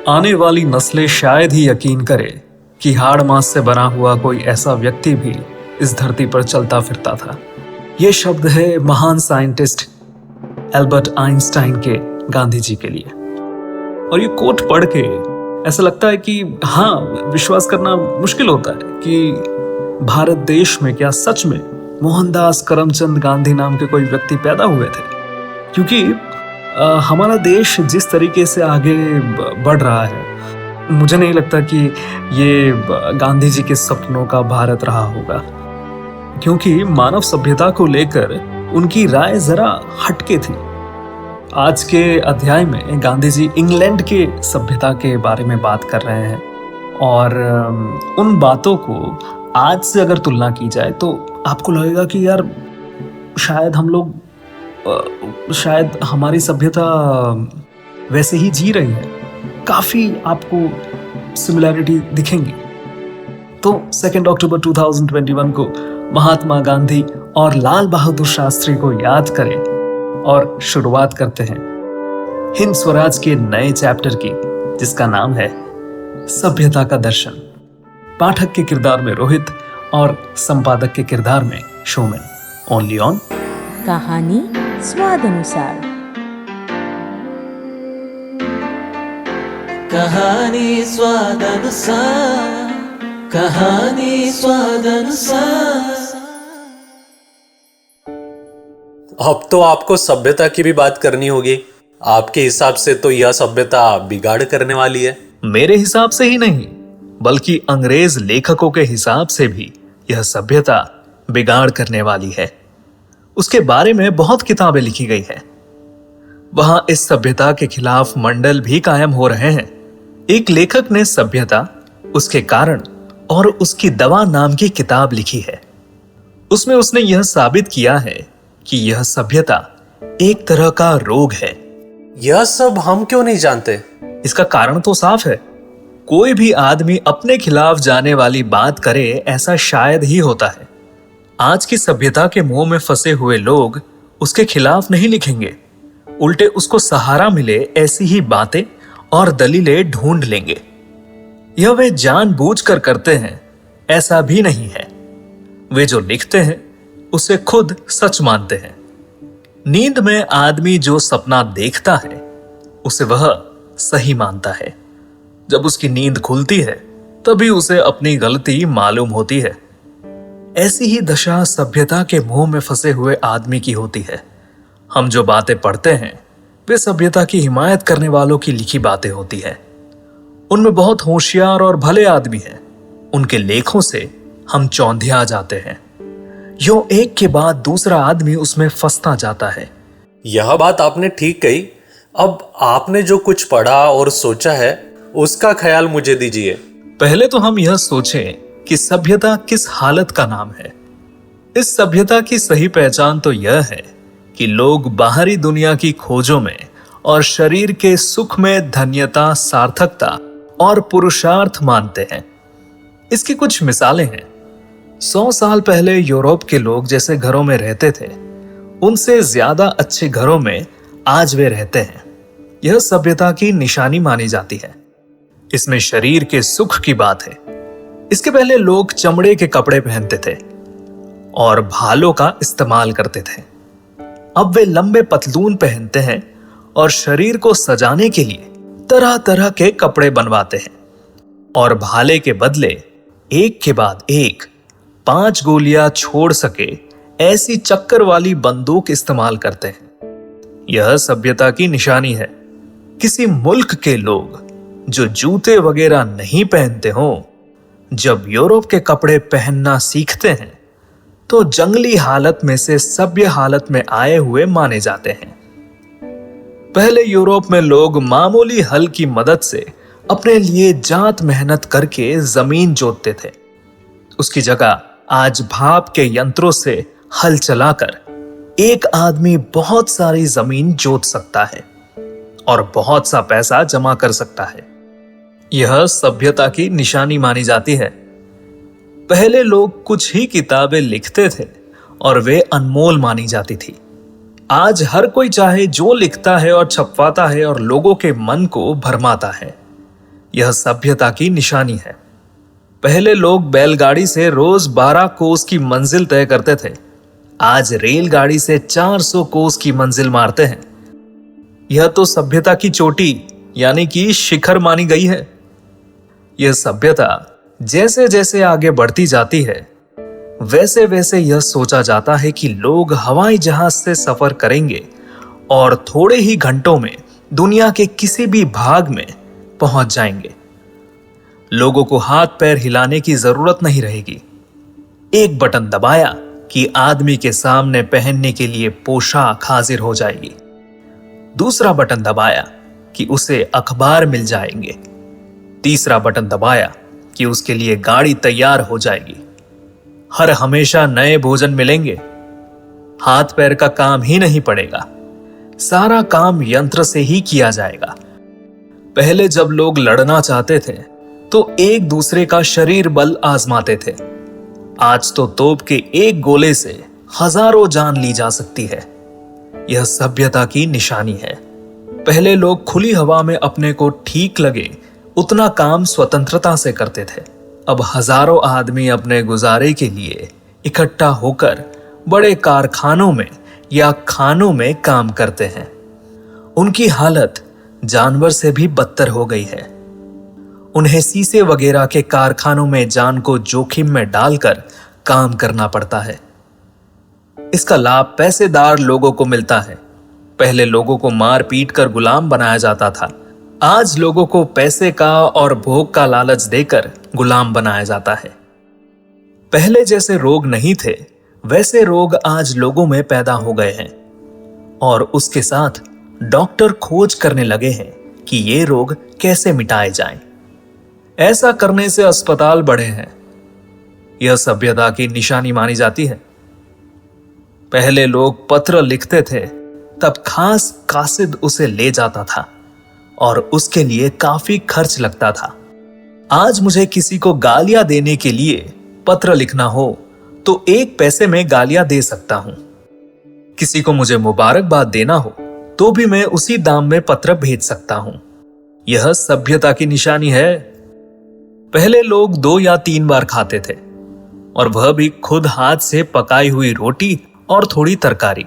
आने वाली नस्लें शायद ही यकीन करें कि हाड़ मांस से बना हुआ कोई ऐसा व्यक्ति भी इस धरती पर चलता फिरता था। ये शब्द है महान साइंटिस्ट एल्बर्ट आइंस्टाइन के गांधी जी के लिए। और ये कोट पढ़ के ऐसा लगता है कि हाँ, विश्वास करना मुश्किल होता है कि भारत देश में क्या सच में मोहनदास करमचंद गांधी नाम के कोई व्यक्ति पैदा हुए थे। क्योंकि हमारा देश जिस तरीके से आगे बढ़ रहा है, मुझे नहीं लगता कि ये गांधी जी के सपनों का भारत रहा होगा। क्योंकि मानव सभ्यता को लेकर उनकी राय जरा हटके थी। आज के अध्याय में गांधी जी इंग्लैंड के सभ्यता के बारे में बात कर रहे हैं और उन बातों को आज से अगर तुलना की जाए तो आपको लगेगा कि यार शायद हमारी सभ्यता वैसे ही जी रही है। काफी आपको सिमिलैरिटी दिखेंगी। तो 2 अक्टूबर 2021 को महात्मा गांधी और लाल बहादुर शास्त्री को याद करें और शुरुआत करते हैं हिंद स्वराज के नए चैप्टर की, जिसका नाम है सभ्यता का दर्शन। पाठक के किरदार में रोहित और संपादक के किरदार में शोमन। ओनली ऑन कहानी स्वाद अनुसार। कहानी स्वाद अनुसार, कहानी स्वाद अनुसार। अब तो आपको सभ्यता की भी बात करनी होगी। आपके हिसाब से तो यह सभ्यता बिगाड़ करने वाली है। मेरे हिसाब से ही नहीं, बल्कि अंग्रेज लेखकों के हिसाब से भी यह सभ्यता बिगाड़ करने वाली है। उसके बारे में बहुत किताबें लिखी गई हैं। वहां इस सभ्यता के खिलाफ मंडल भी कायम हो रहे हैं। एक लेखक ने सभ्यता, उसके कारण और उसकी दवा नाम की किताब लिखी है। उसमें उसने यह साबित किया है कि यह सभ्यता एक तरह का रोग है। यह सब हम क्यों नहीं जानते? इसका कारण तो साफ है। कोई भी आदमी अपने खिलाफ जाने वाली बात करे, ऐसा शायद ही होता है। आज की सभ्यता के मोह में फंसे हुए लोग उसके खिलाफ नहीं लिखेंगे, उल्टे उसको सहारा मिले ऐसी ही बातें और दलीलें ढूंढ लेंगे। यह वे जानबूझकर करते हैं, ऐसा भी नहीं है। वे जो लिखते हैं उसे खुद सच मानते हैं। नींद में आदमी जो सपना देखता है उसे वह सही मानता है। जब उसकी नींद खुलती है तभी उसे अपनी गलती मालूम होती है। ऐसी ही दशा सभ्यता के मोह में फंसे हुए आदमी की होती है। हम जो बातें पढ़ते हैं वे सभ्यता की हिमायत करने वालों की लिखी बातें होती है। उनमें बहुत होशियार और भले आदमी हैं। उनके लेखों से हम चौंधिया जाते हैं। यूं एक के बाद दूसरा आदमी उसमें फंसता जाता है। यह बात आपने ठीक कही। अब आपने जो कुछ पढ़ा और सोचा है उसका ख्याल मुझे दीजिए। पहले तो हम यह सोचें कि सभ्यता किस हालत का नाम है। इस सभ्यता की सही पहचान तो यह है कि लोग बाहरी दुनिया की खोजों में और शरीर के सुख में धन्यता, सार्थकता और पुरुषार्थ मानते हैं। इसकी कुछ मिसालें हैं। 100 साल पहले यूरोप के लोग जैसे घरों में रहते थे, उनसे ज्यादा अच्छे घरों में आज वे रहते हैं। यह सभ्यता की निशानी मानी जाती है। इसमें शरीर के सुख की बात है। इसके पहले लोग चमड़े के कपड़े पहनते थे और भालों का इस्तेमाल करते थे। अब वे लंबे पतलून पहनते हैं और शरीर को सजाने के लिए तरह तरह के कपड़े बनवाते हैं और भाले के बदले एक के बाद एक 5 गोलियां छोड़ सके ऐसी चक्कर वाली बंदूक इस्तेमाल करते हैं। यह सभ्यता की निशानी है। किसी मुल्क के लोग जो जूते वगैरह नहीं पहनते हों, जब यूरोप के कपड़े पहनना सीखते हैं तो जंगली हालत में से सभ्य हालत में आए हुए माने जाते हैं। पहले यूरोप में लोग मामूली हल की मदद से अपने लिए जात मेहनत करके जमीन जोतते थे। उसकी जगह आज भाप के यंत्रों से हल चलाकर एक आदमी बहुत सारी जमीन जोत सकता है और बहुत सा पैसा जमा कर सकता है। यह सभ्यता की निशानी मानी जाती है। पहले लोग कुछ ही किताबें लिखते थे और वे अनमोल मानी जाती थी। आज हर कोई चाहे जो लिखता है और छपवाता है और लोगों के मन को भरमाता है। यह सभ्यता की निशानी है। पहले लोग बैलगाड़ी से रोज 12 कोस की मंजिल तय करते थे। आज रेलगाड़ी से 400 कोस की मंजिल मारते हैं। यह तो सभ्यता की चोटी यानी कि शिखर मानी गई है। यह सभ्यता जैसे जैसे आगे बढ़ती जाती है, वैसे वैसे यह सोचा जाता है कि लोग हवाई जहाज से सफर करेंगे और थोड़े ही घंटों में दुनिया के किसी भी भाग में पहुंच जाएंगे। लोगों को हाथ पैर हिलाने की जरूरत नहीं रहेगी। एक बटन दबाया कि आदमी के सामने पहनने के लिए पोशाक हाजिर हो जाएगी। दूसरा बटन दबाया कि उसे अखबार मिल जाएंगे। तीसरा बटन दबाया कि उसके लिए गाड़ी तैयार हो जाएगी। हर हमेशा नए भोजन मिलेंगे। हाथ पैर का काम ही नहीं पड़ेगा। सारा काम यंत्र से ही किया जाएगा। पहले जब लोग लड़ना चाहते थे तो एक दूसरे का शरीर बल आजमाते थे। आज तो तोप के एक गोले से हजारों जान ली जा सकती है। यह सभ्यता की निशानी है। पहले लोग खुली हवा में अपने को ठीक लगे उतना काम स्वतंत्रता से करते थे। अब हजारों आदमी अपने गुजारे के लिए इकट्ठा होकर बड़े कारखानों में या खानों में काम करते हैं। उनकी हालत जानवर से भी बदतर हो गई है। उन्हें शीशे वगैरह के कारखानों में जान को जोखिम में डालकर काम करना पड़ता है। इसका लाभ पैसेदार लोगों को मिलता है। पहले लोगों को मार पीट कर गुलाम बनाया जाता था। आज लोगों को पैसे का और भोग का लालच देकर गुलाम बनाया जाता है। पहले जैसे रोग नहीं थे, वैसे रोग आज लोगों में पैदा हो गए हैं और उसके साथ डॉक्टर खोज करने लगे हैं कि ये रोग कैसे मिटाए जाएं। ऐसा करने से अस्पताल बढ़े हैं। यह सभ्यता की निशानी मानी जाती है। पहले लोग पत्र लिखते थे, तब खास कासिद उसे ले जाता था और उसके लिए काफी खर्च लगता था। आज मुझे किसी को गालियां देने के लिए पत्र लिखना हो तो 1 पैसे में गालियां दे सकता हूं। किसी को मुझे मुबारकबाद देना हो तो भी मैं उसी दाम में पत्र भेज सकता हूं। यह सभ्यता की निशानी है। पहले लोग 2 या 3 बार खाते थे और वह भी खुद हाथ से पकाई हुई रोटी और थोड़ी तरकारी।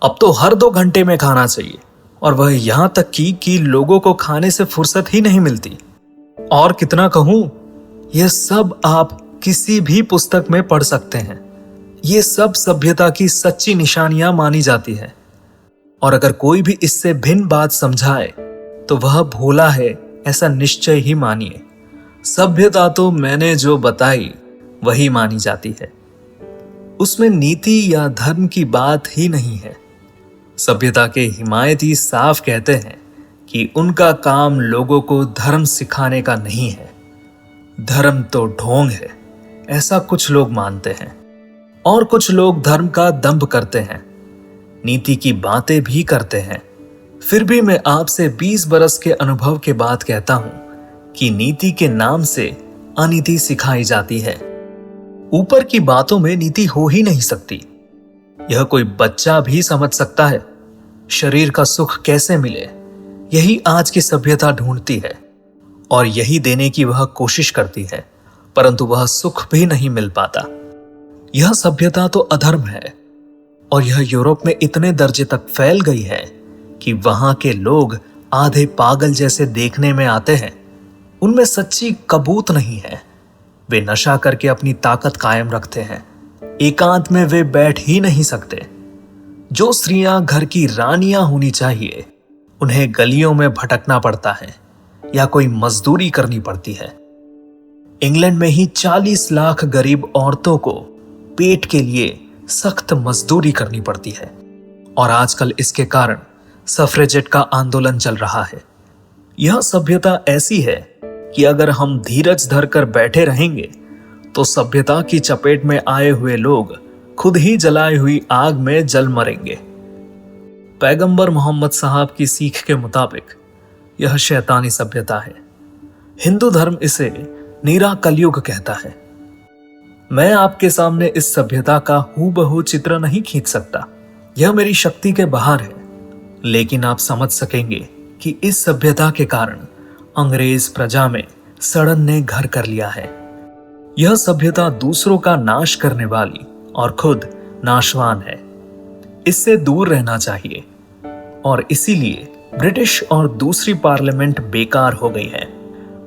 अब तो हर 2 घंटे में खाना चाहिए और वह यहां तक कि लोगों को खाने से फुर्सत ही नहीं मिलती। और कितना कहूं, यह सब आप किसी भी पुस्तक में पढ़ सकते हैं। ये सब सभ्यता की सच्ची निशानियां मानी जाती है और अगर कोई भी इससे भिन्न बात समझाए तो वह भोला है, ऐसा निश्चय ही मानिए। सभ्यता तो मैंने जो बताई वही मानी जाती है। उसमें नीति या धर्म की बात ही नहीं है। सभ्यता के हिमायती साफ कहते हैं कि उनका काम लोगों को धर्म सिखाने का नहीं है। धर्म तो ढोंग है, ऐसा कुछ लोग मानते हैं। और कुछ लोग धर्म का दंभ करते हैं, नीति की बातें भी करते हैं। फिर भी मैं आपसे 20 बरस के अनुभव के बाद कहता हूं कि नीति के नाम से अनीति सिखाई जाती है। ऊपर की बातों में नीति हो ही नहीं सकती। यह कोई बच्चा भी समझ सकता है। शरीर का सुख कैसे मिले, यही आज की सभ्यता ढूंढती है और यही देने की वह कोशिश करती है, परंतु वह सुख भी नहीं मिल पाता। यह सभ्यता तो अधर्म है और यह यूरोप में इतने दर्जे तक फैल गई है कि वहां के लोग आधे पागल जैसे देखने में आते हैं। उनमें सच्ची कबूत नहीं है। वे नशा करके अपनी ताकत कायम रखते हैं। एकांत में वे बैठ ही नहीं सकते। जो स्त्रियां घर की रानियां होनी चाहिए, उन्हें गलियों में भटकना पड़ता है या कोई मजदूरी करनी पड़ती है। इंग्लैंड में ही 40 लाख गरीब औरतों को पेट के लिए सख्त मजदूरी करनी पड़ती है और आजकल इसके कारण सफ्रेजेट का आंदोलन चल रहा है। यह सभ्यता ऐसी है कि अगर हम धीरज धरकर बैठे रहेंगे तो सभ्यता की चपेट में आए हुए लोग खुद ही जलाई हुई आग में जल मरेंगे। पैगंबर मोहम्मद साहब की सीख के मुताबिक यह शैतानी सभ्यता है। हिंदू धर्म इसे नीरा कलयुग कहता है। मैं आपके सामने इस सभ्यता का हूबहू चित्र नहीं खींच सकता, यह मेरी शक्ति के बाहर है, लेकिन आप समझ सकेंगे कि इस सभ्यता के कारण अंग्रेज प्रजा में सड़न ने घर कर लिया है। यह सभ्यता दूसरों का नाश करने वाली और खुद नाशवान है। इससे दूर रहना चाहिए और इसीलिए ब्रिटिश और दूसरी पार्लियामेंट बेकार हो गई है।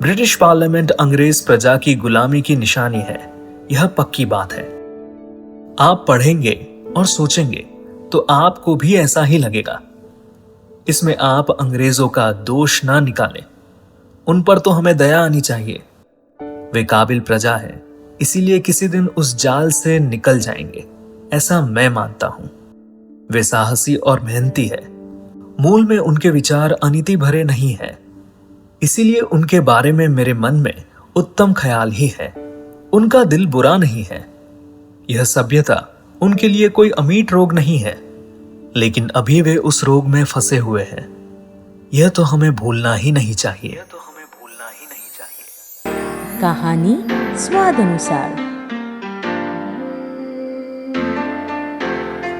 ब्रिटिश पार्लियामेंट अंग्रेज प्रजा की गुलामी की निशानी है, यह पक्की बात है। आप पढ़ेंगे और सोचेंगे तो आपको भी ऐसा ही लगेगा। इसमें आप अंग्रेजों का दोष ना निकालें, उन पर तो हमें दया आनी चाहिए। वे काबिल प्रजा है, इसीलिए किसी दिन उस जाल से निकल जाएंगे, ऐसा मैं मानता हूं। वे साहसी और मेहनती है, मूल में उनके विचार अनीति भरे नहीं है, इसीलिए उनके बारे में मेरे मन में उत्तम ख्याल ही है। उनका दिल बुरा नहीं है। यह सभ्यता उनके लिए कोई अमीट रोग नहीं है, लेकिन अभी वे उस रोग, में फंसे हुए हैं। यह तो हमें भूलना ही नहीं चाहिए। कहानी स्वाद अनुसार।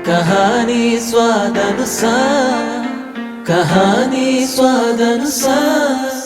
कहानी स्वाद अनुसार, कहानी स्वाद अनुसार।